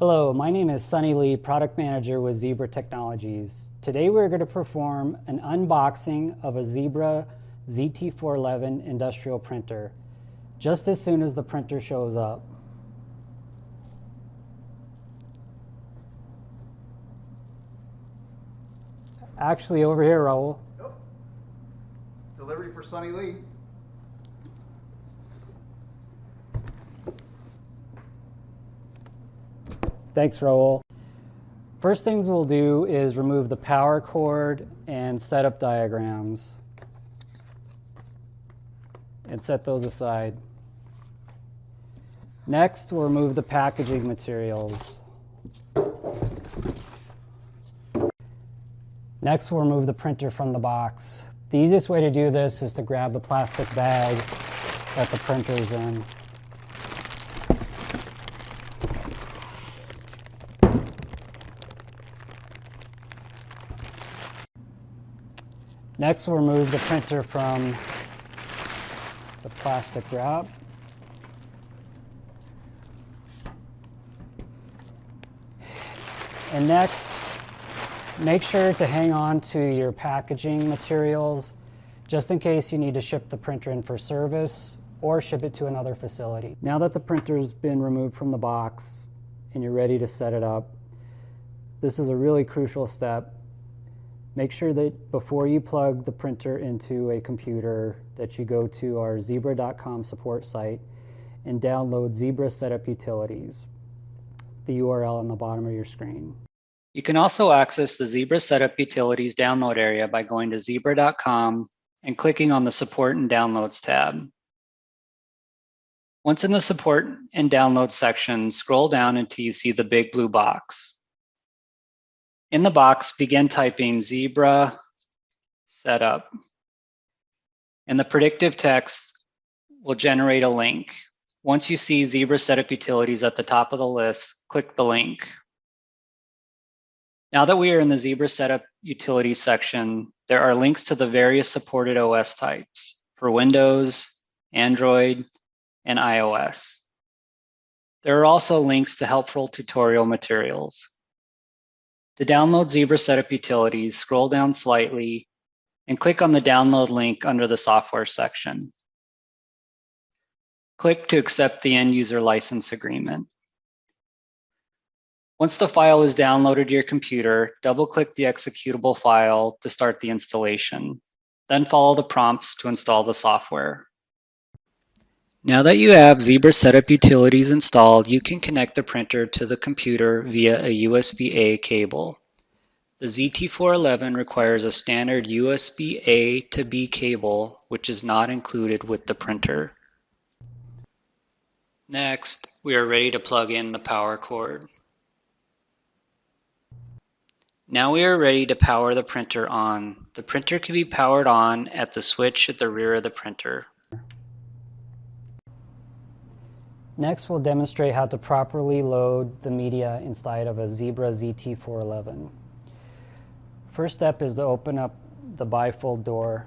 Hello, my name is Sunny Lee, Product Manager with Zebra Technologies. Today we're going to perform an unboxing of a Zebra ZT411 industrial printer, just as soon as the printer shows up. Actually, over here, Raul. Oh. Delivery for Sunny Lee. Thanks, Raul. First things we'll do is remove the power cord and setup diagrams and set those aside. Next, we'll remove the packaging materials. Next, we'll remove the printer from the box. The easiest way to do this is to grab the plastic bag that the printer's in. Next, we'll remove the printer from the plastic wrap. And next, make sure to hang on to your packaging materials just in case you need to ship the printer in for service or ship it to another facility. Now that the printer's been removed from the box and you're ready to set it up, this is a really crucial step. Make sure that before you plug the printer into a computer that you go to our zebra.com support site and download Zebra Setup Utilities, the URL on the bottom of your screen. You can also access the Zebra Setup Utilities download area by going to zebra.com and clicking on the Support and Downloads tab. Once in the Support and Downloads section, scroll down until you see the big blue box. In the box, begin typing Zebra Setup, and the predictive text will generate a link. Once you see Zebra Setup Utilities at the top of the list, click the link. Now that we are in the Zebra Setup Utilities section, there are links to the various supported OS types for Windows, Android, and iOS. There are also links to helpful tutorial materials. To download Zebra Setup Utilities, scroll down slightly and click on the download link under the software section. Click to accept the end user license agreement. Once the file is downloaded to your computer, double-click the executable file to start the installation. Then follow the prompts to install the software. Now that you have Zebra Setup Utilities installed, you can connect the printer to the computer via a USB-A cable. The ZT411 requires a standard USB-A to B cable, which is not included with the printer. Next, we are ready to plug in the power cord. Now we are ready to power the printer on. The printer can be powered on at the switch at the rear of the printer. Next, we'll demonstrate how to properly load the media inside of a Zebra ZT411. First step is to open up the bifold door.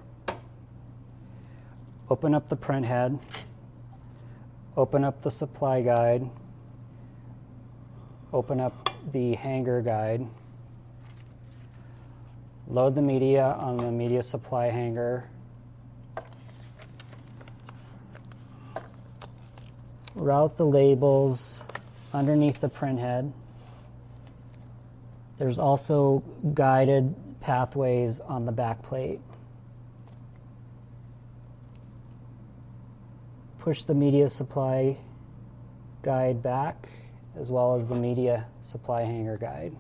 Open up the print head. Open up the supply guide. Open up the hanger guide. Load the media on the media supply hanger. Route the labels underneath the print head. There's also guided pathways on the back plate. Push the media supply guide back, as well as the media supply hanger guide.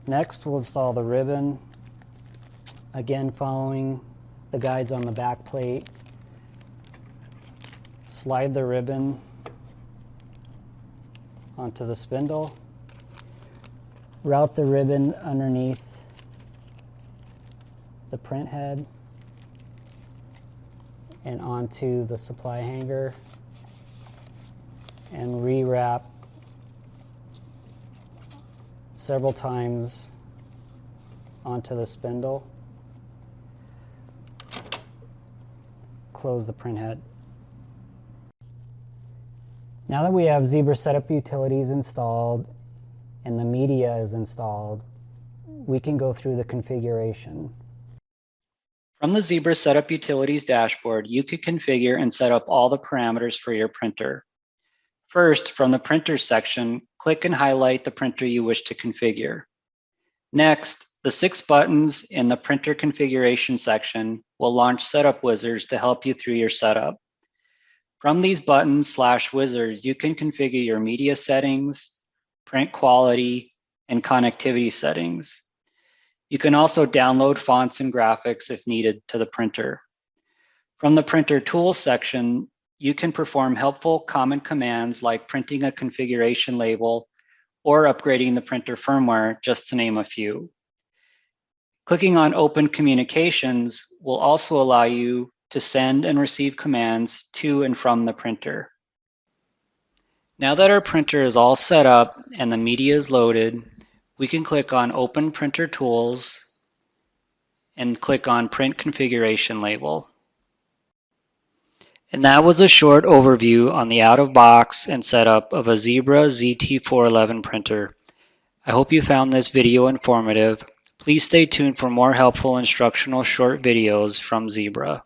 Next, we'll install the ribbon, again following the guides on the back plate. Slide the ribbon onto the spindle. Route the ribbon underneath the print head and onto the supply hanger, and rewrap several times onto the spindle. Close the print head. Now that we have Zebra Setup Utilities installed and the media is installed, we can go through the configuration. From the Zebra Setup Utilities dashboard, you can configure and set up all the parameters for your printer. First, from the Printer section, click and highlight the printer you wish to configure. Next, the 6 buttons in the Printer Configuration section will launch setup wizards to help you through your setup. From these buttons/wizards, you can configure your media settings, print quality, and connectivity settings. You can also download fonts and graphics if needed to the printer. From the Printer Tools section, you can perform helpful common commands like printing a configuration label or upgrading the printer firmware, just to name a few. Clicking on Open Communications will also allow you to send and receive commands to and from the printer. Now that our printer is all set up and the media is loaded, we can click on Open Printer Tools and click on Print Configuration Label. And that was a short overview on the out-of-box and setup of a Zebra ZT411 printer. I hope you found this video informative. Please stay tuned for more helpful instructional short videos from Zebra.